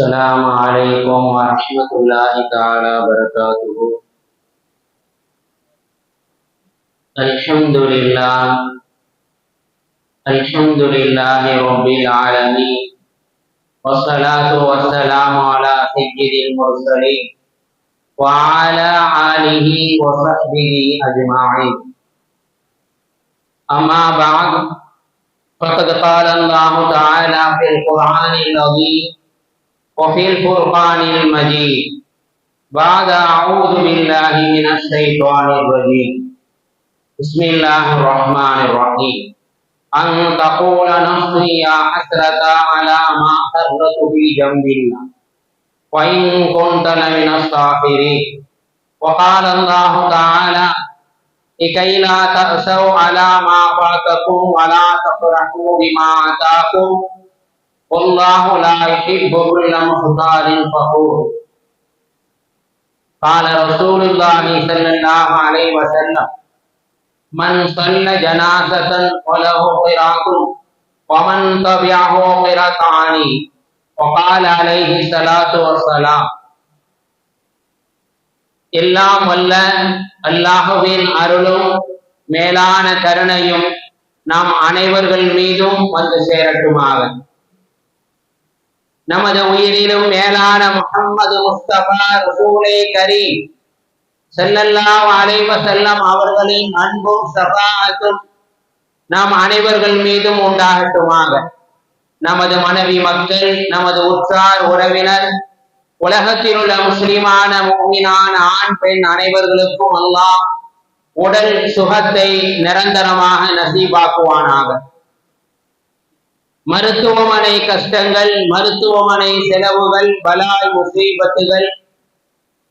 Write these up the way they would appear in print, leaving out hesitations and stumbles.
السلام عليكم ورحمة الله تعالى وبركاته. الحمد لله رب العالمين، والصلاة والسلام على سيد المرسلين وعلى آله وصحبه أجمعين. أما بعد، فقد قال الله تعالى في القرآن العظيم وفي الفرقان المجيد بعد أعوذ بالله من الشيطان الرجيم بسم الله الرحمن الرحيم أن تقول نفسي يا حسرة على ما فرطت في جنب الله وإن كنت لمن الصاغرين. وقال الله تعالى لكي لا تأسوا على ما فاتكم ولا تفرحوا بما آتاكم والله لا يحب كل مختال فخور. قال رسول الله صلى الله عليه وسلم من صلى جنازة وله قراءة ومن تبعه قراءتان. وقال عليه الصلاة والسلام எல்லாம் வல்ல அல்லாஹ்வின் அருளும் மேலான கருணையும் நாம் அனைவர்கள் மீதும் வந்து சேரட்டுமாக. நமது உயிரிலும் மேலான முஹம்மது முஸ்தபா ரசூலே கரீம் ஸல்லல்லாஹு அலைஹி வஸல்லம் அவர்களின் அன்பும் ஷஃபாஅத்தும் நாம் அனைவர்கள் மீதும் உண்டாகட்டுமாக. நமது மனைவி மக்கள், நமது உற்றார் உறவினர், உலகத்தில் உள்ள முஸ்லிமான முஃமினான ஆண் பெண் அனைவர்களுக்கும் அல்லாஹ் உடல் சுகத்தை நிரந்தரமாக நசீபாக்குவானாக. மருத்துவமனை கஷ்டங்கள், மருத்துவமனை செலவுகள், பலாய் முசீபத்துகள்,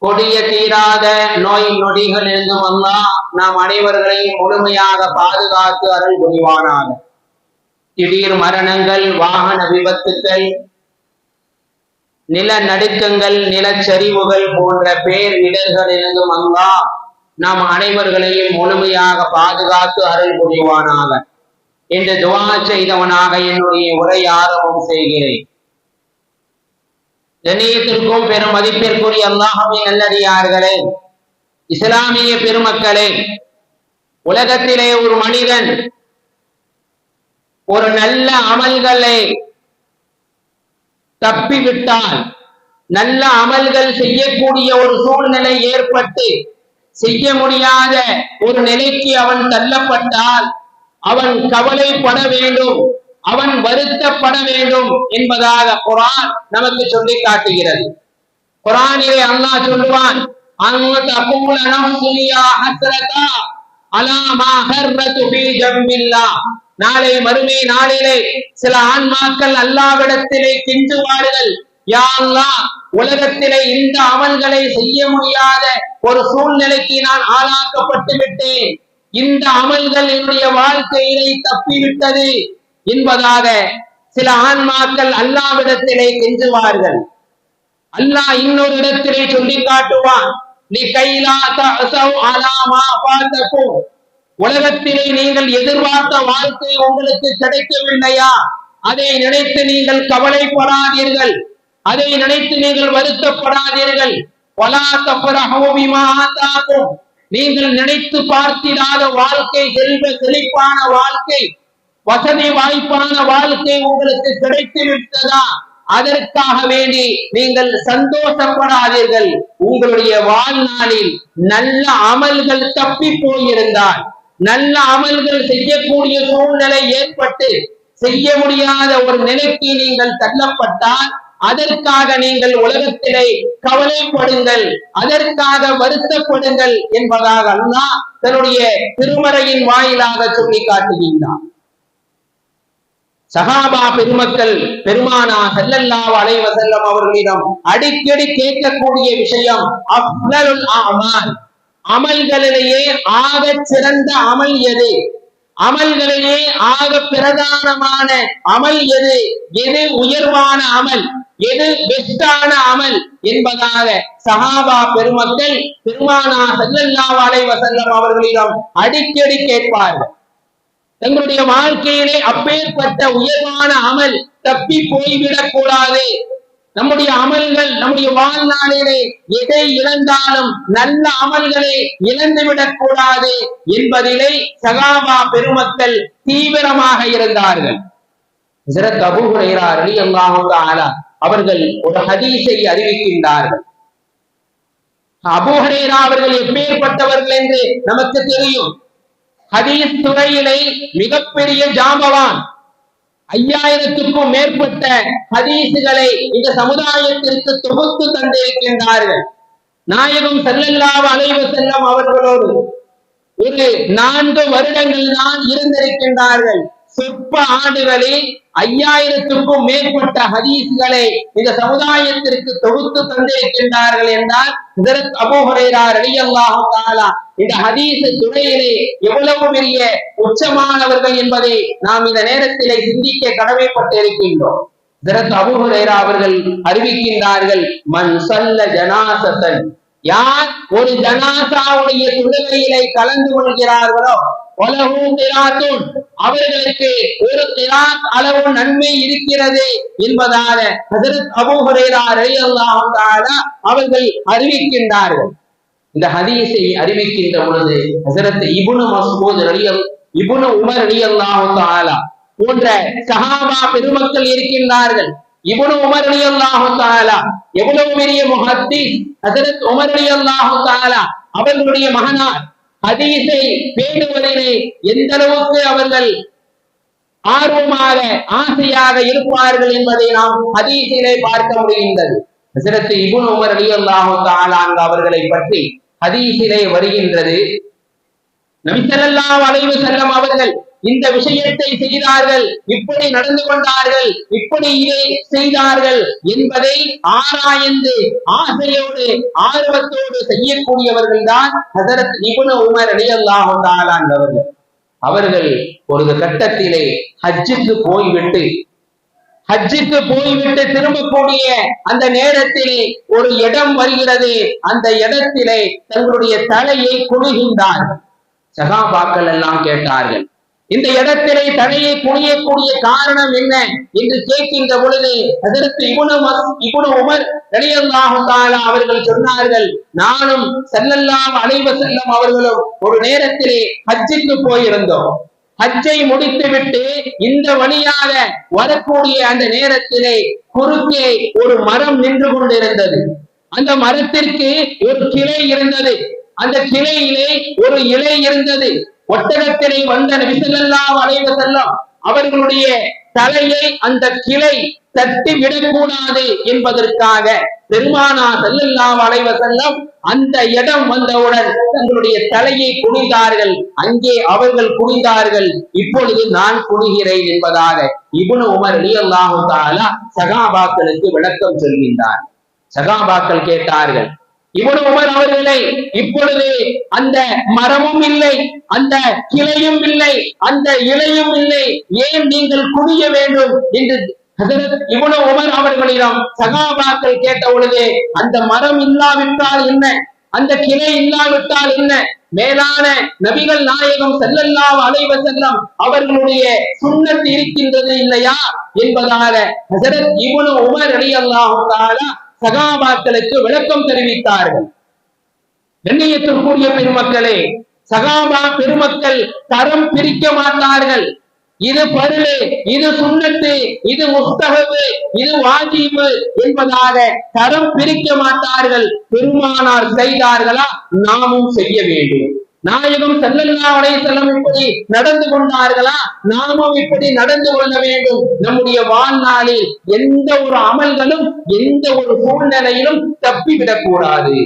கொடிய தீராத நோய் நொடிகள் இருந்தும் அல்லாஹ் நாம் அனைவர்களையும் முழுமையாக பாதுகாத்து அருள் புரிவானாக. திடீர் மரணங்கள், வாகன விபத்துக்கள், நிலநடுக்கங்கள், நிலச்சரிவுகள் போன்ற பேரிடர்கள் இருந்தும் அல்லாஹ் நாம் அனைவர்களையும் முழுமையாக பாதுகாத்து அருள் புரிவானாக என்று துஆ செய்தவனாக என்னுடைய உரை ஆரம்பம் செய்கிறேன். கண்ணியத்திற்கும் பெரும் மதிப்பிற்குரிய அல்லாஹ்வின் நல்லடியார்களே, இஸ்லாமிய பெருமக்களே, உலகத்திலே ஒரு மனிதன் ஒரு நல்ல அமல்களை தப்பிவிட்டால், நல்ல அமல்கள் செய்யக்கூடிய ஒரு சூழ்நிலை ஏற்பட்டு செய்ய முடியாத ஒரு நிலைக்கு அவன் தள்ளப்பட்டால் அவன் கவலைப்பட வேண்டும், அவன் வருத்தப்பட வேண்டும் என்பதாக குர்ஆன் நமக்கு சொல்லி காட்டுகிறது. குர்ஆனிலே அல்லாஹ் சொல்லுவான், நாளை மறுமை நாளிலே சில ஆன்மாக்கள் அல்லாஹ்விடத்திலே கெஞ்சுவார்கள், யா அல்லாஹ், உலகத்திலே இந்த அமல்களை செய்ய முடியாத ஒரு சூழ்நிலைக்கு நான் ஆளாக்கப்பட்டு விட்டேன், இந்த அமல்கள் என்னுடைய வாழ்க்கையிலே தப்பிவிட்டது என்பதாக சில ஆன்மாக்கள் அல்லாஹ்விடத்திலே கெஞ்சுவார்கள். அல்லாஹ் இன்னொரு இடத்திலே சொல்லி காட்டுவான், உலகத்திலே நீங்கள் எதிர்பார்த்த வாழ்க்கை உங்களுக்கு கிடைக்கவில்லையா, அதை நினைத்து நீங்கள் கவலைப்படாதீர்கள், அதை நினைத்து நீங்கள் வருத்தப்படாதீர்கள். நீங்கள் நினைத்து பார்த்திடாத வாழ்க்கை, செல்வ செழிப்பான வாழ்க்கை, வசதி வாய்ப்பான வாழ்க்கை உங்களுக்கு கிடைத்து விட்டதா, அதற்காக வேண்டி நீங்கள் சந்தோஷப்படாதீர்கள். உங்களுடைய வாழ்நாளில் நல்ல அமல்கள் தப்பி போயிருந்தால், நல்ல அமல்கள் செய்யக்கூடிய சூழ்நிலை ஏற்பட்டு செய்ய முடியாத ஒரு நிலைக்கு நீங்கள் தள்ளப்பட்டால் அதற்காக நீங்கள் உலகத்திலே கவலைப்படுங்கள், அதற்காக வருத்தப்படுங்கள் என்பதாக அல்லாஹ் தன்னுடைய திருமறையின் வாயிலாக சொல்லி காட்டுகின்றார். சஹாபா பெருமக்கள் பெருமானா ஸல்லல்லாஹு அலைஹி வஸல்லம் அவர்களிடம் அடிக்கடி கேட்கக்கூடிய விஷயம் அஃலலுல் அமால், அமல்களிலேயே ஆக சிறந்த அமல் எது, அமல்களிலே ஆக பிரதானமான அமல் எது, எது உயர்வான அமல், எது பெஸ்டான அமல் என்பதாக சஹாபா பெருமக்கள் பெருமானா ஸல்லல்லாஹு அலைஹி வஸல்லம் அவர்களிடம் அடிக்கடி கேட்பார்கள். தங்களுடைய வாழ்க்கையிலே அப்பேற்பட்ட உயர்வான அமல் தப்பி போய்விடக் கூடாது, நம்முடைய அமல்கள் நம்முடைய வாழ்நாளிலே எதை இழந்தாலும் நல்ல அமல்களை இழந்துவிடக் கூடாது என்பதிலே சகாபா பெருமக்கள் தீவிரமாக இருந்தார்கள். ஹஜ்ரத் அபூ ஹுரைரா ரலியல்லாஹு தஆலா அவர்கள் ஒரு ஹதீஸை அறிவிக்கின்றார்கள். அபூ ஹுரைரா அவர்கள் எப்பேற்பட்டவர்கள் என்று நமக்கு தெரியும். ஹதீஸ் துறையிலே மிகப்பெரிய ஜாம்பவான். 5000க்கும் மேற்பட்ட ஹதீசுகளை இந்த சமுதாயத்திற்கு தொகுத்து தந்திருக்கின்றார்கள். நாயகம் ஸல்லல்லாஹு அலைஹி வஸல்லம் அவர்களோடு ஒரு 4 வருடங்கள் தான் இருந்திருக்கின்றார்கள். சொற்ப ஆண்டுகளில் 5000க்கும் மேற்பட்ட ஹதீஸ்களை இந்த சமுதாயத்திற்கு தொகுத்து தந்திருக்கின்றார்கள் என்றால் ஹஜ்ரத் அபூ ஹுரைரா ரலியல்லாஹு தஆலா இந்த ஹதீஸ் துறையிலே எவ்வளவு பெரிய உச்சமானவர்கள் என்பதை நாம் இந்த நேரத்திலே சிந்திக்க கடமைப்பட்டு இருக்கின்றோம். ஹஜ்ரத் அபூ ஹுரைரா அவர்கள் அறிவிக்கின்றார்கள், மன் ஸல்ல ஜனாஸத்தன், யார் ஒரு ஜனாஸாவுடைய தொழுகையிலே கலந்து கொள்கிறார்களோ வலஹு கிராத்துன், அவர்களுக்கு ஒரு கிராத் அளவு நன்மை இருக்கிறது என்பதாக ஹஜ்ரத் அபூ ஹுரைரா ரலியல்லாஹு தஆலா அவர்கள் அறிவிக்கின்றார்கள். இந்த ஹதீஸை அறிவிக்கின்ற பொழுது ஹஜ்ரத் இப்னு மஸ்ஊத் இப்னு உமர் ரலியல்லாஹு தஆலா போன்ற சஹாபா பெருமக்கள் இருக்கின்றார்கள். இப்னு உமர் ரலியல்லாஹு தஆலா எவ்வளவு பெரிய முஹத்தீஸ். ஹஜ்ரத் உமர் ரலியல்லாஹு தஆலா அவர்களுடைய மகனார் ஹதீஸை பேணுவதிலே எந்த அளவுக்கு அவர்கள் ஆர்வமாக ஆசையாக இருப்பார்கள் என்பதை நாம் ஹதீஸிலே பார்க்க முடிகின்றது. ஹஜ்ரத் இப்னு உமர் ரலியல்லாஹு தஆலா அவர்களை பற்றி ஹதீஸிலே வருகின்றது, நபி ஸல்லல்லாஹு அலைஹி வஸல்லம் அவர்கள் இந்த விஷயத்தை செய்தார்கள், இப்படி நடந்து கொண்டார்கள், இப்படி இதை செய்தார்கள் என்பதை ஆராய்ந்து ஆசையோடு ஆர்வத்தோடு செய்யக்கூடியவர்கள் தான் ஹஜ்ரத் இப்னு உமர் ரலியல்லாஹு தஆலா அவர்கள். அவர்கள் ஒரு கட்டத்திலே ஹஜ்ஜுக்கு போய்விட்டு திரும்பக்கூடிய அந்த நேரத்திலே ஒரு இடம் வருகிறது. அந்த இடத்திலே தங்களுடைய தலையை குனிகின்றார்கள். சஹாபாக்கள் எல்லாம் கேட்டார்கள், இந்த இடத்திலே தலையை குனியக்கூடிய காரணம் என்ன என்று கேட்கின்ற பொழுது ஹஜ்ரத் இப்னு உமர் ரலியல்லாஹு தஆலா அவர்கள் சொன்னார்கள், நானும் ஸல்லல்லாஹு அலைஹி வஸல்லம் அவர்களும் ஒரு நேரத்திலே ஹஜ்ஜுக்கு போயிருந்தோம். ஹஜ்ஜை முடித்துவிட்டு இந்த வழியாக வரக்கூடிய அந்த நேரத்திலே குறுக்கே ஒரு மரம் நின்று கொண்டிருந்தது. அந்த மரத்திற்கு ஒரு கிளை இருந்தது. அந்த கிளையிலே ஒரு இலை இருந்தது. ஒட்டகத்திலே வந்த நபி ஸல்லல்லாஹு அலைஹி வஸல்லம் அவர்களுடைய தலையை அந்த கிளை தட்டி விடக்கூடாது என்பதற்காக பெருமானார் ஸல்லல்லாஹு அலைஹி வஸல்லம் அந்த இடம் வந்தவுடன் தங்களுடைய தலையை குனிந்தார்கள். அங்கே அவர்கள் குனிந்தார்கள், இப்பொழுது நான் குனிகிறேன் என்பதாக இப்னு உமர் ரலியல்லாஹு தஆலா சஹாபாக்களுக்கு விளக்கம் சொல்கின்றார். சஹாபாக்கள் கேட்டார்கள், இப்னு உமர் அவர்களே, இப்பொழுது அந்த மரமும் இல்லை, அந்த கிளையும் இல்லை, அந்த இலையும் இல்லை, ஏன் நீங்கள் குனிய வேண்டும் என்று ஹஜ்ரத் இப்னு உமர் அவர்களிடம் சஹாபாக்கள் கேட்ட பொழுது, அந்த மரம் இல்லாவிட்டால் என்ன, அந்த கிளை இல்லாவிட்டால் என்ன, மேலான நபிகள் நாயகம் ஸல்லல்லாஹு அலைஹி வஸல்லம் அவர்களுடைய சுன்னத் இருக்கின்றது இல்லையா என்பதாக ஹஜ்ரத் இப்னு உமர் ரலியல்லாஹு தஆலா சகாபாக்களுக்கு விளக்கம் தெரிவித்தார்கள். கண்ணியத்திற்குரிய பெருமக்களே, சகாபா பெருமக்கள் தரம் பிரிக்க மாட்டார்கள். இது பருளு, இது சுன்னத்து, இது முஸ்தஹபு, இது வாஜிபு என்பதாக தரம் பிரிக்க மாட்டார்கள். பெருமானார் செய்தார்களா, நாமும் செய்ய வேண்டும். நாயகம் ஸல்லல்லாஹு அலைஹி வஸல்லம் இப்படி நடந்து கொண்டார்களா, நாமும் இப்படி நடந்து கொள்ள வேண்டும். நம்முடைய வாழ்நாளில் எந்த ஒரு அமல்களும் எந்த ஒரு சூழ்நிலையிலும் தப்பிவிடக் கூடாது.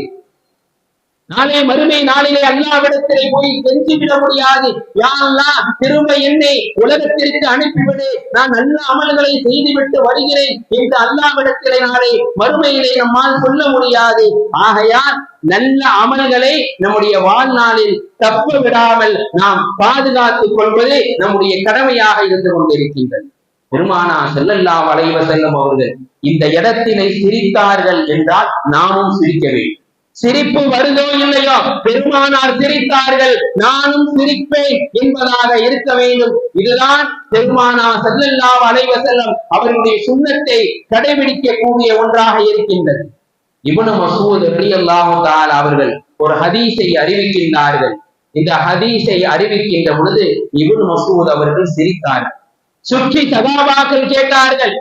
நாளை மறுமை நாளிலே அல்லாஹ்விடத்திலே போய் கெஞ்சிவிட முடியாது. யா அல்லாஹ், திரும்ப என்னை உலகத்திற்கு அனுப்பிவிடு, நான் நல்ல அமல்களை செய்துவிட்டு வருகிறேன் என்று அல்லாஹ்விடத்திலே நாளை மறுமையிலே நம்மால் சொல்ல முடியாது. ஆகையால் நல்ல அமல்களை நம்முடைய வாழ்நாளில் தப்ப விடாமல் நாம் பாதுகாத்துக் கொள்வது நம்முடைய கடமையாக இருந்து கொண்டிருக்கின்றது. பெருமானார் ஸல்லல்லாஹு அலைஹி வஸல்லம் அவர்கள் இந்த இடத்தினை சிரித்தார்கள் என்றால் நாமும் சிரிக்க வேண்டும். சிரிப்பு வருதோ இல்லையோ பெருமானார் சிரித்தார்கள், நானும் சிரிப்பேன் என்பதாக இருக்க வேண்டும். இதுதான் பெருமானார் ஸல்லல்லாஹு அலைஹி வஸல்லம் அவர்களுடைய சுன்னத்தை கடைபிடிக்கக்கூடிய ஒன்றாக இருக்கின்றது. இப்னு மஸ்ஊத் ரலியல்லாஹு தஆலா அவர்கள் ஒரு ஹதீஸை அறிவிக்கின்றார்கள். இந்த ஹதீஸை அறிவிக்கின்ற பொழுது இப்னு மஸ்ஊத் அவர்கள் சிரித்தார்கள். சுற்றி சகாபாக்கள் கேட்டார்கள்,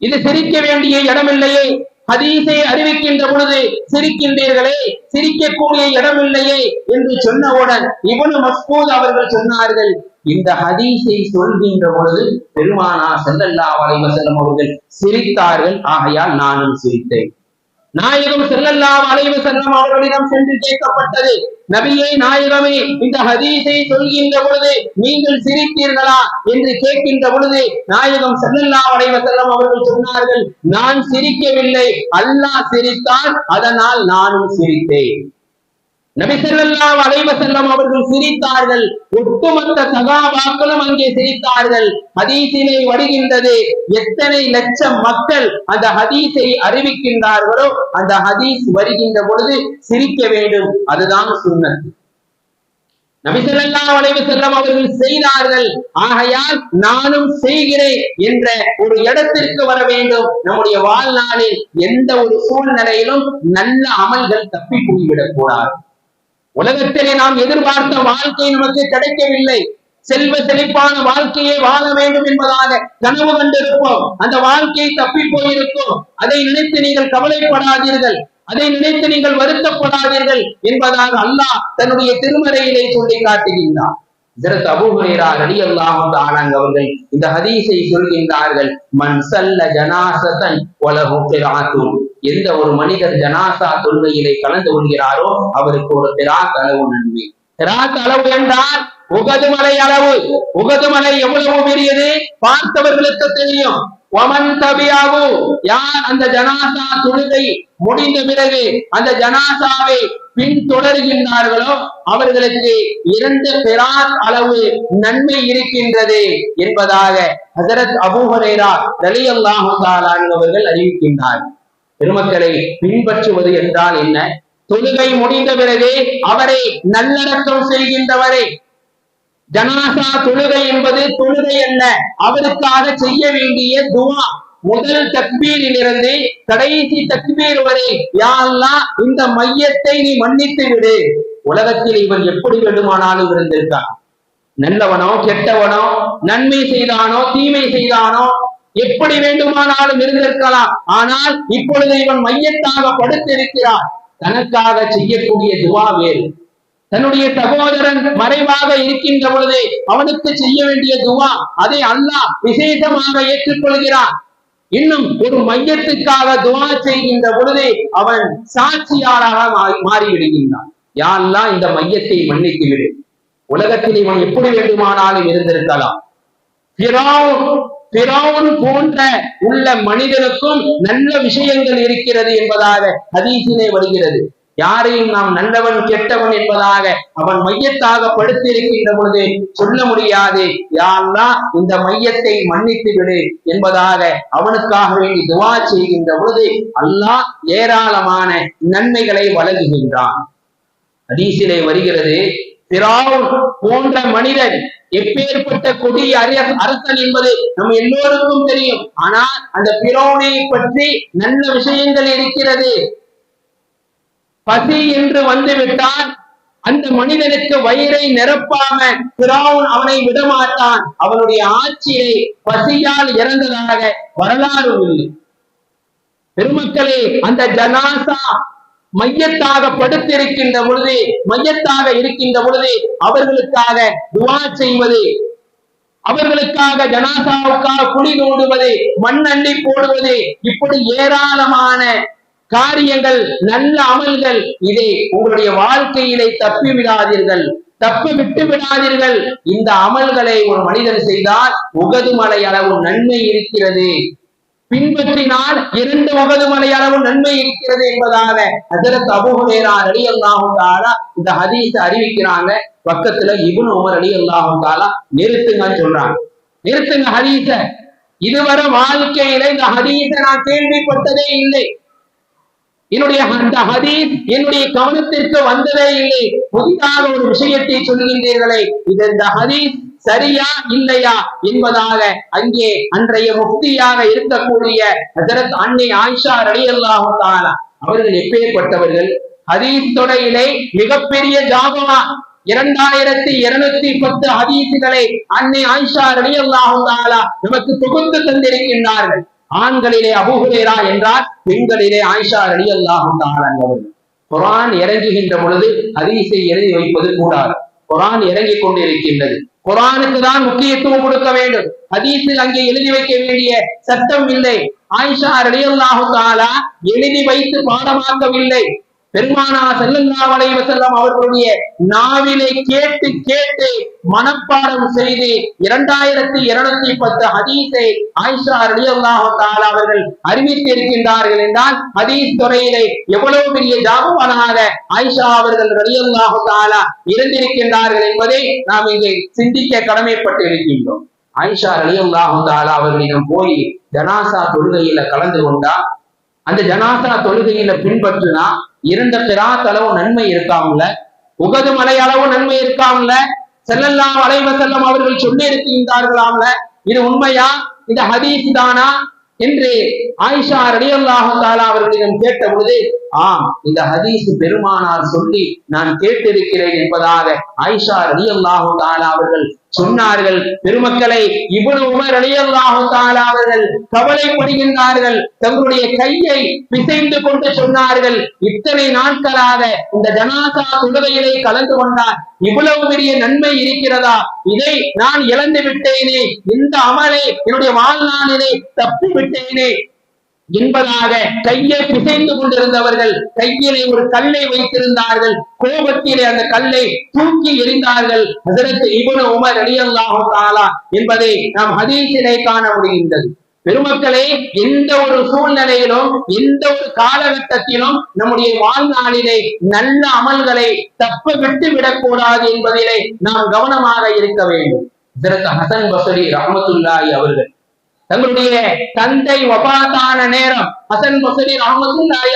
இது சிரிக்க வேண்டிய இடமில்லையே, ஹதீஸை அறிவிக்கின்ற பொழுது சிரிக்கின்றீர்களே, சிரிக்கக்கூடிய இடமில்லையே என்று சொன்னவுடன் இப்னு மஸ்ஊத் அவர்கள் சொன்னார்கள், இந்த ஹதீஸை சொல்கின்ற பொழுது பெருமானார் ஸல்லல்லாஹு அலைஹி வஸல்லம் அவர்கள் சிரித்தார்கள், ஆகையால் நானும் சிரித்தேன். நாயகம் ஸல்லல்லாஹு அலைஹி வஸல்லம் அவர்களிடம் சென்று கேட்கப்பட்டது, நபியே நாயகமே, இந்த ஹதீஸை சொல்கின்ற பொழுது நீங்கள் சிரித்தீர்களா என்று கேட்கின்ற பொழுது நாயகம் ஸல்லல்லாஹு அலைஹி வஸல்லம் அவர்கள் சொன்னார்கள், நான் சிரிக்கவில்லை, அல்லாஹ் சிரித்தான், அதனால் நானும் சிரித்தேன். நபி ஸல்லல்லாஹு அலைஹி வஸல்லம் அவர்கள் சிரித்தார்கள். ஒட்டுமொத்த சகாபாக்களும் அங்கே சிரித்தார்கள். ஹதீஸிலே வருகின்றது, எத்தனை லட்சம் மக்கள் அந்த ஹதீஸை அறிவிக்கின்றார்களோ அந்த ஹதீஸ் வருகின்ற பொழுது சிரிக்க வேண்டும், அதுதான் சுன்னத். நபி ஸல்லல்லாஹு அலைஹி வஸல்லம் அவர்கள் செய்தார்கள், ஆகையால் நானும் செய்கிறேன் என்ற ஒரு இடத்திற்கு வர வேண்டும். நம்முடைய வாழ்நாளில் எந்த ஒரு சூழ்நிலையிலும் நல்ல அமல்கள் தப்பி போய்விடக் கூடாது. உலகத்திலே நாம் எதிர்பார்த்த வாழ்க்கை நமக்கு கிடைக்கவில்லை, செல்வ செழிப்பான வாழ்க்கையை வாழ வேண்டும் என்பதாக கனவு கண்டிருப்போம், அந்த வாழ்க்கை தப்பி போயிருக்கும். அதை நினைத்து நீங்கள் கவலைப்படாதீர்கள், அதை நினைத்து நீங்கள் வருத்தப்படாதீர்கள் என்பதாக அல்லாஹ் தன்னுடைய திருமறையிலே சொல்லி காட்டுகின்றார். ஹஜ்ரத் அபூ ஹுரைரா ரலியல்லாஹு தஆலா அவர்கள் இந்த ஹதீஸை சொல்கின்றார்கள், மன் ஸல்ல ஜனாஸத்தன் வலஹு கிராத்துன், எந்த ஒரு மனிதர் ஜனாசா தொழுகையிலே கலந்து கொள்கிறாரோ அவருக்கு ஒரு கிராத் அளவு நன்மை. கிராத் அளவு என்றால் உகது மலை அளவு. உகது மலை எவ்வளவு பெரியது பார்த்தவர்களுக்கு தெரியும். ஒமன் தபியாவு, யார் அந்த ஜனாசா தொழுகை முடிந்த பிறகு அந்த ஜனாசாவை பின்தொடர்கின்றார்களோ அவர்களுக்கு 2 கிராத் அளவு நன்மை இருக்கின்றது என்பதாக ஹஜ்ரத் அபூ ஹுரைரா ரலியல்லாஹு தஆலா அவர்கள் அறிவிக்கின்றார்கள். பெருமக்களை, பின்பற்றுவது என்றால் என்ன? தொழுகை முடிந்த பிறகு அவரை நல்லடக்கம் செய்கின்றவரை, ஜனாசா தொழுகை என்பது தொழுகை அல்ல, அவருக்காக செய்ய வேண்டிய துஆ. முதல் தக்பீரிலிருந்து கடைசி தக்பீர் வரை, யா அல்லாஹ் இந்த மையத்தை நீ மன்னித்து விடு. உலகத்தில் இவன் எப்படி வேண்டுமானாலும் இருந்திருக்கான், நல்லவனோ கெட்டவனோ, நன்மை செய்தானோ தீமை செய்தானோ, எப்படி வேண்டுமானாலும் இருந்திருக்கலாம். ஆனால் இப்பொழுது இவன் மையத்தாக படுத்திருக்கிறான். தனக்காக செய்யக்கூடிய துஆ வேறு, தன்னுடைய சகோதரன் மறைவாக இருக்கின்ற பொழுது அவனுக்கு செய்ய வேண்டிய துஆ, அதை அல்லாஹ் விசேஷமாக ஏற்றுக்கொள்கிறான். இன்னும் ஒரு மையத்துக்காக துஆ செய்கின்ற பொழுது அவன் சாட்சியாளராக மாறிவிடுகின்றான். யா அல்லாஹ் இந்த மையத்தை மன்னித்து விடு. உலகத்தில் இவன் எப்படி வேண்டுமானாலும் இருந்திருக்கலாம். ஃபிரௌன் போன்ற உள்ள மனிதனுக்கும் நல்ல விஷயங்கள் இருக்கிறது என்பதாக ஹதீஸிலே வருகிறது. யாரையும் நாம் நல்லவன் கெட்டவன் என்பதாக அவன் மையத்தாக படுத்திருக்கின்ற பொழுது சொல்ல முடியாது, யா அல்லாஹ் இந்த மையத்தை மன்னித்து விடு என்பதாக அவனுக்காக வேண்டி துஆ செய்கின்ற பொழுது அல்லாஹ் ஏராளமான நன்மைகளை வழங்குகின்றான். ஹதீஸிலே வருகிறது, ஃபிரௌன் போன்ற மனிதன் எப்பேற்பட்ட கொடிய அரசன் என்பது நம்ம எல்லோருக்கும் தெரியும். ஆனால் அந்த ஃபிரௌனை பற்றி நல்ல விஷயங்கள் இருக்கிறது. பசி என்று வந்துவிட்டால் அந்த மனிதனுக்கு வயிறை நிரப்பாம ஃபிரௌன் அவனை விடமாட்டான். அவனுடைய ஆட்சியை பசியால் இறந்ததாக வரலாறு இல்லை. பெருமக்களே, அந்த ஜனாசா மையத்தாக படுத்திருக்கின்ற பொழுது, மையத்தாக இருக்கின்ற பொழுது அவர்களுக்காக துஆ செய்வது, அவர்களுக்காக ஜனாசாவுக்காக குழி தோண்டுவது, மண் அள்ளி போடுவது, இப்படி ஏராளமான காரியங்கள், நல்ல அமல்கள். இதை உங்களுடைய வாழ்க்கையிலே தப்பி விடாதீர்கள், தப்பி விட்டு விடாதீர்கள். இந்த அமல்களை ஒரு மனிதன் செய்தால் உகது மலை அளவு நன்மை இருக்கிறது, பின்பற்றினால் 2 உகது மலை அளவு நன்மை இருக்கிறது என்பதாக ஹஜ்ரத் அபூ ஹுரைரா ரலியல்லாஹு தஆலா இந்த ஹதீஸை அறிவிக்கிறாங்க. பக்கத்துல இப்னு உமர் ரலியல்லாஹு தஆலா நிறுத்துங்கன்னு சொல்றாங்க. நிறுத்துங்க ஹதீஸை, இதுவரை வாழ்க்கையில இந்த ஹதீஸை நான் கேள்விப்பட்டதே இல்லை. என்னுடைய அந்த ஹதீஸ் என்னுடைய கவனத்திற்கு வந்ததே இல்லை, புதிதாக ஒரு விஷயத்தை சொல்கின்றீர்களே, இது இந்த ஹதீஸ் சரியா இல்லையா என்பதாக அங்கே அன்றைய முஃப்தியாக இருக்கக்கூடிய ஹஜ்ரத் அன்னை ஆயிஷா ரலியல்லாஹு தஆலா அவர்கள் எப்பேற்பட்டவர்கள்? ஹதீஸ் தொடையிலே மிகப்பெரிய ஜாபமா 2210 ஹதீஸ்களை அன்னை ஆயிஷா ரலியல்லாஹு தஆலா நமக்கு தொகுத்து தந்திருக்கின்றார்கள். ஆண்களிலே அபூ ஹுரைரா என்றால், பெண்களிலே ஆயிஷா ரலியல்லாஹு தஆலா அவர்கள். குர்ஆன் இறங்குகின்ற பொழுது ஹதீஸை எழுதி வைப்பது கூடாது. குர்ஆன் இறங்கிக் கொண்டிருக்கின்றது, குர்ஆனுக்கு தான் முக்கியத்துவம் கொடுக்க வேண்டும். ஹதீஸில் அங்கே எழுதி வைக்க வேண்டிய சட்டம் இல்லை. ஆயிஷா ரலியல்லாஹு தஆலா எழுதி வைத்து பாடமாக்கவில்லை. பெருமானார் ஸல்லல்லாஹு அலைஹி வஸல்லம் அவர்களுடைய நாவிலே கேட்டு கேட்டு மனப்பாடம் செய்து 2210 ஹதீஸை ஆயிஷா ரலியல்லாஹு தஆலா அவர்கள் அறிவித்திருக்கின்றார்கள் என்றால் ஹதீஸ் துறையிலே எவ்வளவு பெரிய ஜாபவானாக ஆயிஷா அவர்கள் ரலியல்லாஹு தஆலா இருந்திருக்கின்றார்கள் என்பதை நாம் இங்கே சிந்திக்க கடமைப்பட்டு இருக்கின்றோம். ஆயிஷா ரலியல்லாஹு தஆலா அவர்களிடம் போய் ஜனாசா தொழுகையில கலந்து கொண்டா, அந்த ஜனாசா தொழுகையில பின்பற்றினா 2 கிராத் அளவு நன்மை இருக்காமல, உகது மலை அளவு நன்மை இருக்காமல, ஸல்லல்லாஹு அலைஹி வஸல்லம் அவர்கள் சொல்லி இருக்கின்றார்களாம்ல. இது உண்மையா? இந்த ஹதீஸ் தானா என்று ஆயிஷா ரலியல்லாஹு தஆலா அவர்களிடம் கேட்ட பொழுது, ஆம், இந்த ஹதீஸ் பெருமானார் சொல்லி நான் கேட்டிருக்கிறேன் என்பதாக ஆயிஷா ரலியல்லாஹு தஆலா அவர்கள் சொன்னார்கள். பெருமக்களை, இப்னு உமர் ரலியல்லாஹு தஆலா அவர்கள் கவலைப்படுகின்றார்கள். தங்களுடைய கையை பிசைந்து கொண்டு சொன்னார்கள், இத்தனை நாட்களாக இந்த ஜனாசா தொழுகையிலே கலந்து கொண்டார், இவ்வளவு பெரிய நன்மை இருக்கிறதா? இதை நான் இழந்து விட்டேனே, இந்த அமலை என்னுடைய வாழ்நாளிலே தப்பி விட்டேனே என்பதாக கையை பிசைந்து கொண்டிருந்தவர்கள் கையிலே ஒரு கல்லை வைத்திருந்தார்கள். கோபத்திலே அந்த கல்லை தூக்கி எறிந்தார்கள். ஹஜ்ரத் இப்னு உமர் ரலியல்லாஹு தஆலா என்பதை நாம் ஹதீஸிலே காண முடிகின்றது. பெருமக்களே, எந்த ஒரு சூழ்நிலையிலும் எந்த ஒரு காலகட்டத்திலும் நம்முடைய வாழ்நாளிலே நல்ல அமல்களை தப்ப விட்டு விடக்கூடாது என்பதிலே நாம் கவனமாக இருக்க வேண்டும். ஹஜ்ரத் ஹசன் பஸ்ரி ரஹ்மத்துல்லாஹி அவர்கள் தங்களுடைய தந்தை வஃபாத்தான நேரம் ஹசன் பஸ்ரி ரஹ்மத்துல்லாஹி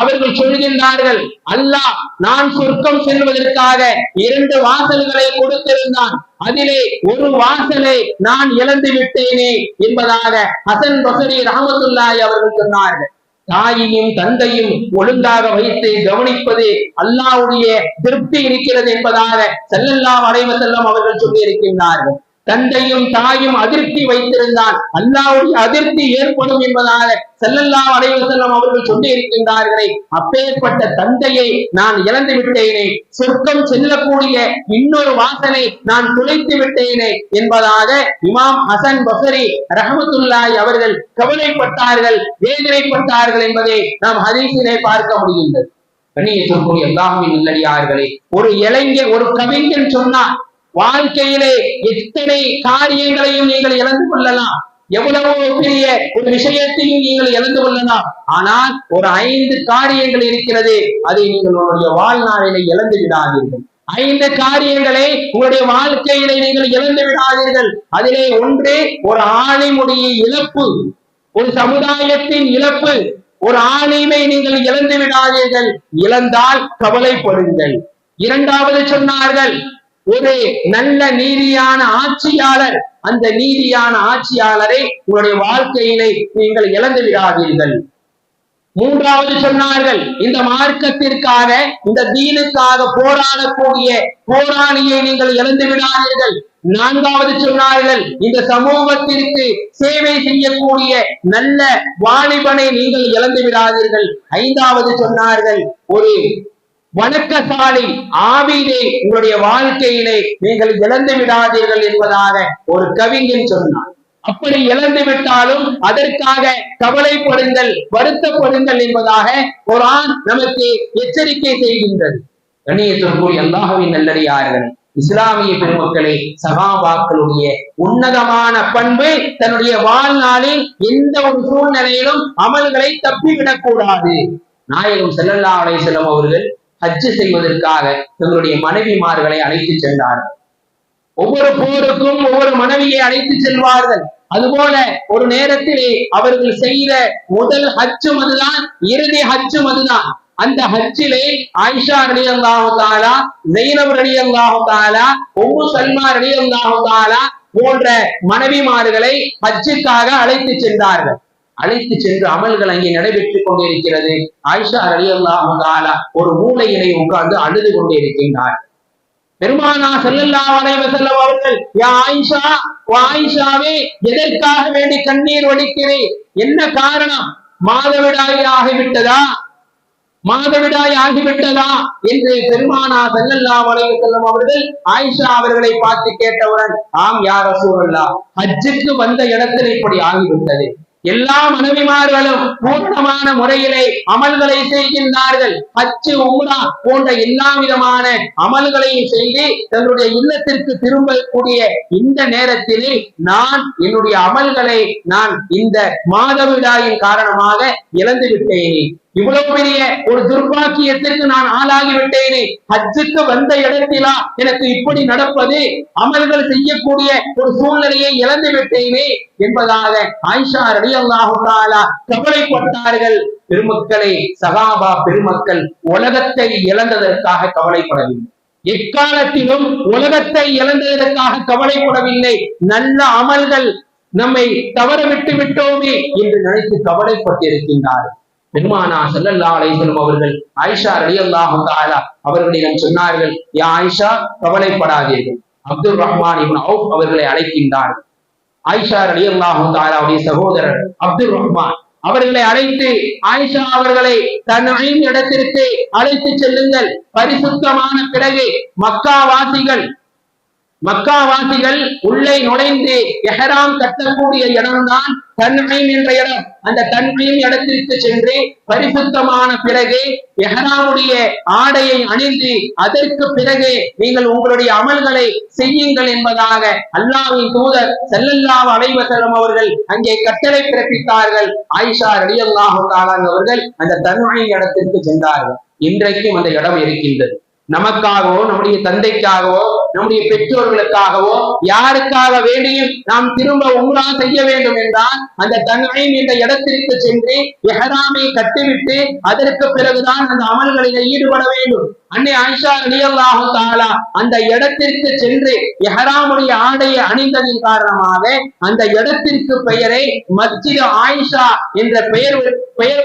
அவர்கள் சொல்கின்றார்கள், அல்லாஹ் நான் சொர்க்கம் செல்வதற்காக 2 வாசல்களை கொடுத்திருந்தான், அதிலே ஒரு வாசலை நான் இழந்து விட்டேனே என்பதாக ஹசன் பஸ்ரி ரஹ்மத்துல்லாஹி அவர்கள் சொன்னார்கள். தாயையும் தந்தையும் ஒழுங்காக வைத்து கவனிப்பது அல்லாஹ்வுடைய திருப்தி இருக்கிறது என்பதாக ஸல்லல்லாஹு அலைஹி வஸல்லம் அவர்கள் சொல்லி இருக்கின்றார்கள். தந்தையும் தாயும் அதிருப்தி வைத்திருந்தால் அல்லாஹ்வுடைய அதிருப்தி ஏற்படும் என்பதாக ஸல்லல்லாஹு அலைஹி வஸல்லம் அவர்கள் சொல்லி இருக்கின்றார்களே, அப்பேற்பட்ட தந்தையை நான் இழந்து விட்டேனே, சொர்க்கம் செல்லக்கூடிய இன்னொரு வாசலை நான் துளைத்து விட்டேனே என்பதாக இமாம் ஹசன் பஸ்ரி ரஹ்மத்துல்லாஹி அவர்கள் கவலைப்பட்டார்கள், வேதனைப்பட்டார்கள் என்பதை நாம் ஹதீஸிலே பார்க்க முடிகின்றது. கண்ணியத்திற்குரிய அல்லாஹ்வின் நல்லடியார்களே, ஒரு இளைஞர், ஒரு கவிஞன் சொன்னார், வாழ்க்கையிலே எத்தனை காரியங்களையும் நீங்கள் இழந்து கொள்ளலாம், எவ்வளவோ பெரிய ஒரு விஷயத்தையும் நீங்கள் இழந்து கொள்ளலாம், ஆனால் ஒரு 5 காரியங்கள் இருக்கிறது, அதை நீங்கள் உங்களுடைய வாழ்நாளிலே இழந்து விடாதீர்கள். 5 காரியங்களை உங்களுடைய வாழ்க்கையிலே நீங்கள் இழந்து விடாதீர்கள். அதிலே ஒன்று, ஒரு ஆணிமுடைய இழப்பு, ஒரு சமுதாயத்தின் இழப்பு. ஒரு ஆணிமை நீங்கள் இழந்து விடாதீர்கள், இழந்தால் கவலைப்படுங்கள். 2வது சொன்னார்கள், ஒரு நல்ல நீதியான ஆட்சியாளர், அந்த நீதியான ஆட்சியாளரை உங்களுடைய வாழ்க்கையிலே நீங்கள் இழந்து விடாதீர்கள். 3வது சொன்னார்கள், இந்த மார்க்கத்திற்காக, இந்த தீனுக்காக போராடக்கூடிய போராளியை நீங்கள் இழந்து விடாதீர்கள். 4வது சொன்னார்கள், இந்த சமூகத்திற்கு சேவை செய்யக்கூடிய நல்ல வாலிபனை நீங்கள் இழந்து விடாதீர்கள். 5வது சொன்னார்கள், ஒரு வணக்கசாலி ஆவிதை உங்களுடைய வாழ்க்கையிலே நீங்கள் இழந்து விடாதீர்கள் என்பதாக ஒரு கவிஞன் சொன்னார். அப்படி இழந்து விட்டாலும் அதற்காக கவலைப்படுங்கள், வருத்தப்படுங்கள் என்பதாக குர்ஆன் நமக்கு எச்சரிக்கை செய்கின்றது. கண்ணியத்திற்குரிய அல்லாஹ்வின் நல்லடியார்களே, இஸ்லாமிய பெருமக்களே, சஹாபாக்களுடைய உன்னதமான பண்பு தன்னுடைய வாழ்நாளில் எந்த ஒரு சூழ்நிலையிலும் அமல்களை தப்பிவிடக் கூடாது. நாயகம் ஸல்லல்லாஹு அலைஹி வஸல்லம் அவர்கள் ஹஜ் செய்வதற்காக தங்களுடைய மனைவிமார்களை அழைத்து சென்றார்கள். ஒவ்வொரு போருக்கும் ஒவ்வொரு மனைவியை அழைத்து செல்வார்கள். அதுபோல ஒரு நேரத்திலே அவர்கள் செய்த முதல் ஹஜ்ஜும் அதுதான், இறுதி ஹஜ்ஜும் அதுதான். அந்த ஹஜ்ஜிலே ஆயிஷா ரலியல்லாஹு தஆலா, ஸைனப் ரலியல்லாஹு தஆலா, உம்மு சல்மா ரலியல்லாஹு தஆலா போன்ற மனைவிமார்களை ஹஜ்ஜுக்காக அழைத்து சென்றார்கள். அழைத்து சென்று அமல்கள் அங்கே நடைபெற்றுக் கொண்டிருக்கிறது. ஆயிஷா ரலியல்லாஹு தஆலா ஒரு மூலையிலே உட்கார்ந்து அழுது கொண்டிருக்கின்றார். பெருமானா ஸல்லல்லாஹு அலைஹி வஸல்லம் அவர்கள், யா ஆயிஷா, ஆயிஷாவே, எதற்காக வேண்டி கண்ணீர் வடிக்கிறீர்? என்ன காரணம்? மாதவிடாய் ஆகிவிட்டதா? மாதவிடாய் ஆகிவிட்டதா என்று பெருமானா ஸல்லல்லாஹு அலைஹி வஸல்லம் அவர்கள் ஆயிஷா அவர்களை பார்த்து கேட்டவுடன், ஆம் யா ரசூலல்லாஹ், ஹஜ்ஜுக்கு வந்த இடத்தில் இப்படி ஆகிவிட்டது. எல்லா மனைவிமார்களும் பூர்ணமான முறையிலே அமல்களை செய்கின்றார்கள். ஹஜ்ஜு, உம்ரா போன்ற எல்லா விதமான அமல்களையும் செய்து தன்னுடைய இல்லத்திற்கு திரும்பக்கூடிய இந்த நேரத்திலே நான் என்னுடைய அமல்களை நான் இந்த மாதவிடாயின் காரணமாக இழந்து விட்டேனே, இவ்வளவு பெரிய ஒரு துர்பாக்கியத்திற்கு நான் ஆளாகிவிட்டேனே, ஹஜ்ஜுக்கு வந்த இடத்திலா எனக்கு இப்படி நடப்பது, அமல்கள் செய்யக்கூடிய ஒரு சூழ்நிலையை இழந்து விட்டேனே என்பதாக ஆயிஷா ரலியல்லாஹு தஆலா கவலைப்பட்டார்கள். பெருமக்களே, சஹாபா பெருமக்கள் உலகத்தை இழந்ததற்காக கவலைப்படவில்லை, எக்காலத்திலும் உலகத்தை இழந்ததற்காக கவலைப்படவில்லை. நல்ல அமல்கள் நம்மை தவற விட்டு விட்டோமே என்று நினைத்து கவலைப்பட்டிருக்கின்றார்கள். பெருமானா ஸல்லல்லாஹு அலைஹி வஸல்லம் அவர்கள் ஆயிஷா ரலியல்லாஹு தஆலா அவர்களிடம் சொன்னார்கள், யா ஆயிஷா, கவலைப்படாதீர்கள். அப்துல் ரஹ்மான் இப்னு அவுஃப் அவர்களை அழைக்கின்றார்கள். ஆயிஷா ரலியல்லாஹு தஆலாவுடைய சகோதரர் அப்துல் ரஹ்மான் அவர்களை அழைத்து, ஆயிஷா அவர்களை தன் இடத்திற்கு அழைத்து செல்லுங்கள். பரிசுத்தமான பிறகு மக்காவாசிகள் உள்ளே நுழைந்து எஹராம் கட்டக்கூடிய இடம்தான் தன்ஈம் என்ற இடம். அந்த தன்ஈம் இடத்திற்கு சென்று பரிசுத்தமான பிறகு எஹராமுடைய ஆடையை அணிந்து அதற்கு பிறகு நீங்கள் உங்களுடைய அமல்களை செய்யுங்கள் என்பதாக அல்லாஹ்வின் தூதர் ஸல்லல்லாஹு அலைஹி வஸல்லம் அவர்கள் அங்கே கட்டளை பிறப்பித்தார்கள். ஆயிஷா ரலியல்லாஹு தஆலா அவர்கள் அந்த தன்ஈம் இடத்திற்கு சென்றார்கள். இன்றைக்கும் அந்த இடம் இருக்கின்றது. நமக்காகவோ, நம்முடைய தந்தைக்காகவோ, நம்முடைய பெற்றோர்களுக்காகவோ, யாருக்காக வேண்டியும் நாம் திரும்ப உம்ரா செய்ய வேண்டும் என்றால் அந்த தன்ஈம் என்ற இடத்திற்கு சென்று இஹ்ராமை கட்டிவிட்டு அதற்கு பிறகுதான் அந்த அமல்களில் ஈடுபட வேண்டும். அன்னை ஆயிஷா ரலியல்லாஹு தஆலா அந்த இடத்திற்கு சென்று இஹ்ராமுடைய ஆடையை அணிந்ததின் காரணமாக அந்த இடத்திற்கு பெயரை மஸ்ஜித் ஆயிஷா என்ற பெயர்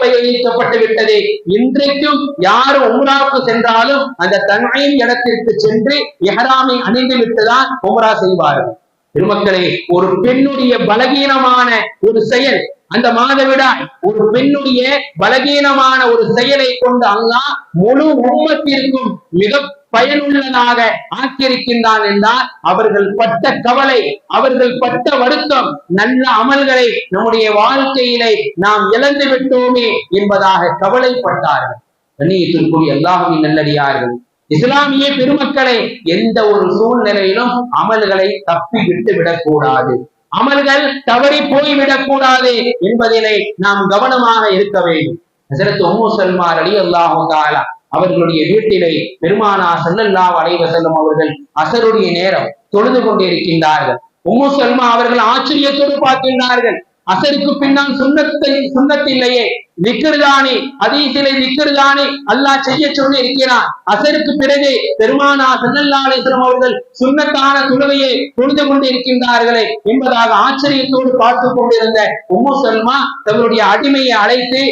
வைக்கப்பட்டு விட்டது. இன்றைக்கும் யார் உம்ராவுக்கு சென்றாலும் அந்த தன்ஈம் இடத்திற்கு சென்று இஹ்ராமை அணிந்து விட்டுதான் உம்ரா செய்வார்கள். பெருமக்களே, ஒரு பெண்ணுடைய பலகீனமான ஒரு செயல், அந்த மாதவிடாய் ஒரு பெண்ணுடைய பலகீனமான ஒரு செயலை கொண்டு அல்லாஹ் முழு உம்மத்திற்கும் மிக பயனுள்ளதாக ஆக்கியிருக்கின்றான் என்றால் அவர்கள் பட்ட கவலை, அவர்கள் பட்ட வருத்தம், நல்ல அமல்களை நம்முடைய வாழ்க்கையிலே நாம் இழந்து விட்டோமே என்பதாக கவலைப்பட்டார்கள். கண்ணியத்திற்குரிய அல்லாஹ்வின் நல்லடியார்கள், இஸ்லாமிய பெருமக்களை, எந்த ஒரு சூழ்நிலையிலும் அமல்களை தப்பி விட்டு விடக்கூடாது, அமல்கள் தவறி போய்விடக் கூடாது என்பதிலே நாம் கவனமாக இருக்க வேண்டும். ஹஜ்ரத் உம்மு சல்மா ரலியல்லாஹு தஆலா அவர்களுடைய வீட்டிலே பெருமானா ஸல்லல்லாஹு அலைஹி வஸல்லம் அவர்கள் அஸருடைய நேரம் தொழுது கொண்டிருக்கின்றார்கள். உம்மு சல்மா அவர்கள் ஆச்சரியத்தோடு பார்க்கின்றார்கள். அஸருக்கு பின்னால் சுன்னத்தில்லையே, திக்ர்தானே, ஹதீஸிலே திக்ர்தானே அல்லாஹ் செய்ய சொல்லி இருக்கிறான். அஸருக்கு பிறகு பெருமானா ஸல்லல்லாஹு அலைஹி வஸல்லம் அவர்கள் சுன்னத்தான தொழுகையை தொழுது கொண்டிருக்கின்றார்களே என்பதாக ஆச்சரியத்தோடு பார்த்து கொண்டிருந்த உம்மு சல்மா தங்களுடைய அடிமையை அழைத்து,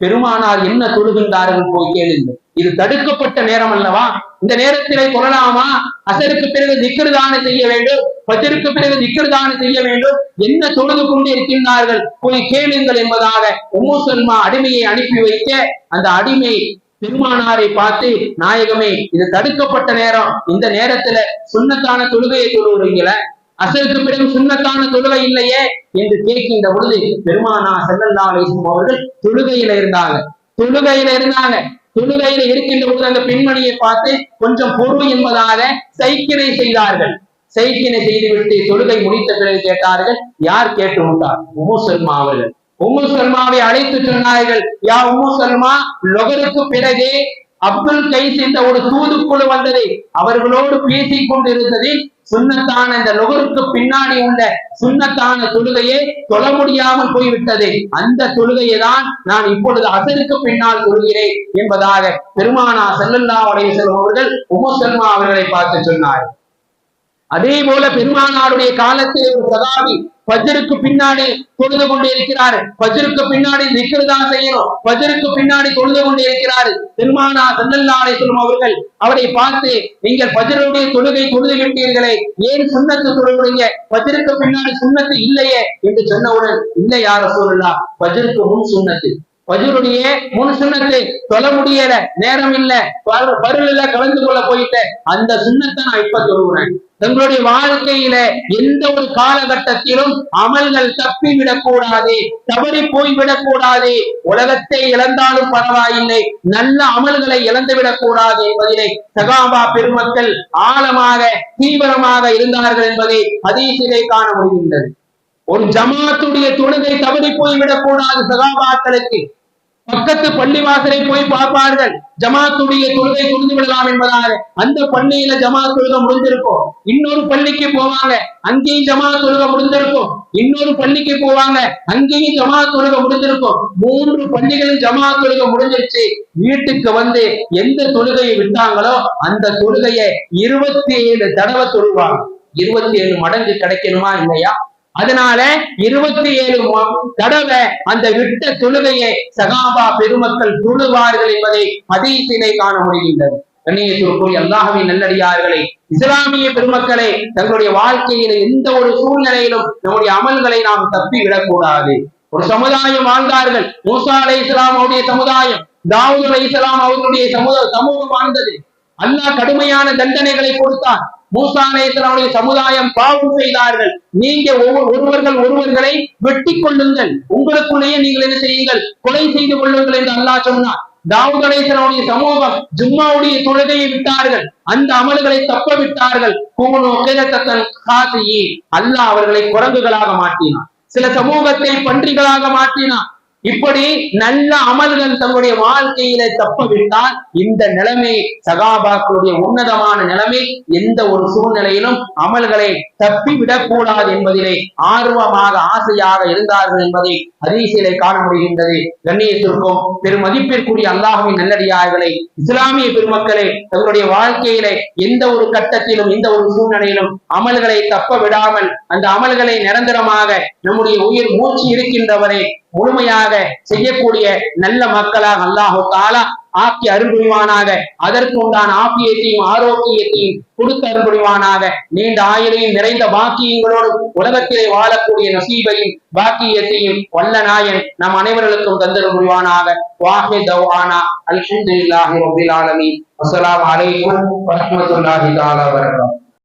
பெருமானார் என்ன தொழுகின்றார்கள் போய் கேளுங்கள், இது தடுக்கப்பட்ட நேரம் அல்லவா, இந்த நேரத்திலே கொள்ளலாமா? அஸருக்கு பிறகு திக்ர்தானே செய்ய வேண்டும், ஃபஜ்ருக்கு பிறகு திக்ர்தானே செய்ய வேண்டும், என்ன தொழுது கொண்டு இருக்கின்றார்கள் போய் கேளுங்கள் என்பதாக உம்மு சல்மா அடிமையை அனுப்பி வைக்க, அந்த அடிமை பெருமானாரை பார்த்து, நாயகமே, இது தடுக்கப்பட்ட நேரம், இந்த நேரத்துல சுன்னத்தான தொழுகையை தொழுகிறீங்கள, அஸருக்கு பிறகு சுன்னத்தான தொழுகை இல்லையே என்று கேட்கின்ற பொழுது பெருமானா ஸல்லல்லாஹு அலைஹி வஸல்லம் அவர்கள் தொழுகையில இருந்தாங்க. தொழுகையில இருக்கின்ற பொழுது அந்த பெண்மணியை பார்த்து கொஞ்சம் பொறு என்பதாக சைக்கினை செய்தார்கள். சைக்கினை செய்துவிட்டு தொழுகை முடித்த பிறகு கேட்டார்கள். யார் கேட்டு விட்டார்? உம்மு சல்மா அவர்கள். உம்மு சல்மாவை அழைத்து சொன்னார்கள், யா உம்மு சல்மா, லொகருக்கு பிறகு அப்துல் கைஸ் என்ற ஒரு தூதுக்குழு வந்தது, அவர்களோடு பேசிக் கொண்டிருந்ததில் சுன்னத்தான இந்த லொகருக்கு பின்னாடி உள்ள சுன்னத்தான தொழுகையே தொழ முடியாமல் போய்விட்டது. அந்த தொழுகையை தான் நான் இப்பொழுது அசருக்கு பின்னால் தொழுகிறேன் என்பதாக பெருமானார் ஸல்லல்லாஹு அலைஹி வஸல்லம் அவர்கள் உம்மு சல்மா அவர்களை பார்த்து சொன்னார். அதே போல பெருமானாருடைய காலத்தில் ஒரு சகாபி ஃபஜ்ருக்கு பின்னாடி தொழுது கொண்டே இருக்கிறார். ஃபஜ்ருக்கு பின்னாடி திக்ர் தான் செய்யணும். ஃபஜ்ருக்கு பின்னாடி தொழுது கொண்டே இருக்கிறார். பெருமானார் ஸல்லல்லாஹு அலைஹி வஸல்லம் அவர்கள் அவரை பார்த்து, நீங்கள் ஃபஜ்ருடைய தொழுகை தொழுது விட்டீர்களே, ஏன் சுன்னத்து தொழுகிறீங்க? ஃபஜ்ருக்கு பின்னாடி சுன்னத்து இல்லையே என்று சொன்னவுடன், இல்லை யா ரசூலுல்லாஹ், ஃபஜ்ருக்கு முன் சுன்னத்து, ஃபஜ்ருடைய முன் சுன்னத்து தொழ முடியல, நேரம் இல்ல, பருளில கலந்து கொள்ள போயிட்ட, அந்த சுன்னத்தை நான் இப்ப தொழுகிறேன். தங்களுடைய வாழ்க்கையில எந்த ஒரு காலகட்டத்திலும் அமல்கள் தப்பிவிடக் கூடாது, தவறி போய்விடக் கூடாது. உலகத்தை இழந்தாலும் பரவாயில்லை, நல்ல அமல்களை இழந்துவிடக் கூடாது என்பதிலே சகாபா பெருமக்கள் ஆழமாக தீவிரமாக இருந்தார்கள் என்பதை ஹதீஸிலே காண முடிகின்றது. ஒரு ஜமாத்துடைய தொழுகை தவறி போய்விடக் கூடாது. சகாபாக்களுக்கு பக்கத்து பள்ளிவாசலை போய் பார்ப்பார்கள், ஜமாத்துடைய தொழுகை தொழுது விடலாம் என்பதாக. அந்த பள்ளியில ஜமாத் தொழுகை முடிஞ்சிருக்கும். இன்னொரு பள்ளிக்கு போவாங்க, அங்கேயும் ஜமாத் தொழுகை முடிஞ்சிருக்கும். இன்னொரு பள்ளிக்கு போவாங்க, அங்கேயும் ஜமாத் தொழுகை முடிஞ்சிருக்கும். 3 பள்ளிகளும் ஜமாத் தொழுகை முடிஞ்சிருச்சு. வீட்டுக்கு வந்து எந்த தொழுகையை விட்டாங்களோ அந்த தொழுகையை 27 தடவை தொழுவாங்க. 27 மடங்கு கிடைக்கணுமா இல்லையா? அதனால 27 தடவை அந்த விட்ட தொழுகையை சகாபா பெருமக்கள் தொழுவார்கள் என்பதை ஹதீஸிலே காண முடிகின்றது. கண்ணியத்திற்குரிய அல்லாஹ்வின் நல்லடியார்களே, இஸ்லாமிய பெருமக்களே, தங்களுடைய வாழ்க்கையில எந்த ஒரு சூழ்நிலையிலும் நம்முடைய அமல்களை நாம் தப்பி விடக்கூடாது. ஒரு சமுதாயம் வாழ்ந்தார்கள், மூசா அலைஹிஸ்ஸலாம் அவருடைய சமுதாயம், தாவூத் அலைஹிஸ்ஸலாம் அவர்களுடைய சமூகம் வாழ்ந்தது. அல்லாஹ் கடுமையான தண்டனைகளை கொடுத்தார். மூசா அலைஹிஸ்ஸலாமுடைய சமுதாயம் பாவம் செய்தார்கள். நீங்க ஒருவர்களை வெட்டி கொள்ளுங்கள், உங்களுக்குள்ளேயே நீங்கள் என்ன செய்யுங்கள், கொலை செய்து கொள்ளுங்கள் என்று அல்லாஹ் சொன்னார். தாவூத் அலைஹிஸ்ஸலாமுடைய சமூகம் ஜும்மாவுடைய தொழுகையை விட்டார்கள், அந்த அமல்களை தப்ப விட்டார்கள். அல்லாஹ் அவர்களை குரங்குகளாக மாற்றினார், சில சமூகத்தை பன்றிகளாக மாற்றினார். இப்படி நல்ல அமல்கள் தங்களுடைய வாழ்க்கையில தப்ப விட்டால் இந்த நிலைமை சகாபாக்களுடைய உன்னதமான நிலைமை. எந்த ஒரு சூழ்நிலையிலும் அமல்களை தப்பி விடக்கூடாது என்பதிலே ஆர்வமாக ஆசையாக இருந்தார்கள் என்பதை ஹதீஸிலே காண முடிகின்றது. கண்ணியத்திற்கும் பெருமதிப்பிற்குரிய அல்லாஹ்வின் நல்லடியார்களே, இஸ்லாமிய பெருமக்களே, தங்களுடைய வாழ்க்கையிலே எந்த ஒரு கட்டத்திலும் எந்த ஒரு சூழ்நிலையிலும் அமல்களை தப்ப விடாமல் அந்த அமல்களை நிரந்தரமாக நம்முடைய உயிர் மூச்சு இருக்கின்றவரை முழுமையாக செய்யக்கூடிய நல்ல மக்களாக அல்லாஹ் தஆலா ஆக்கி அருள் புரிவானாக. அதற்கு உண்டான ஆபியத்தையும் ஆரோக்கியத்தையும் கொடுத்து அருள் புரிவானாக. நீண்ட ஆயுளையும் நிறைந்த பாக்கியங்களோடு உலகத்திலே வாழக்கூடிய நசீபையும் பாக்கியத்தையும் வல்ல நாயன் நம் அனைவர்களுக்கும் தந்தருள் புரிவானாக. வாஹித் தவ்ஆனா அல்ஹம்துலில்லாஹி ரப்பில் ஆலமீன். அஸ்ஸலாமு அலைக்கும் வரஹ்மத்துல்லாஹி தஆலா வபரகாத்துஹு.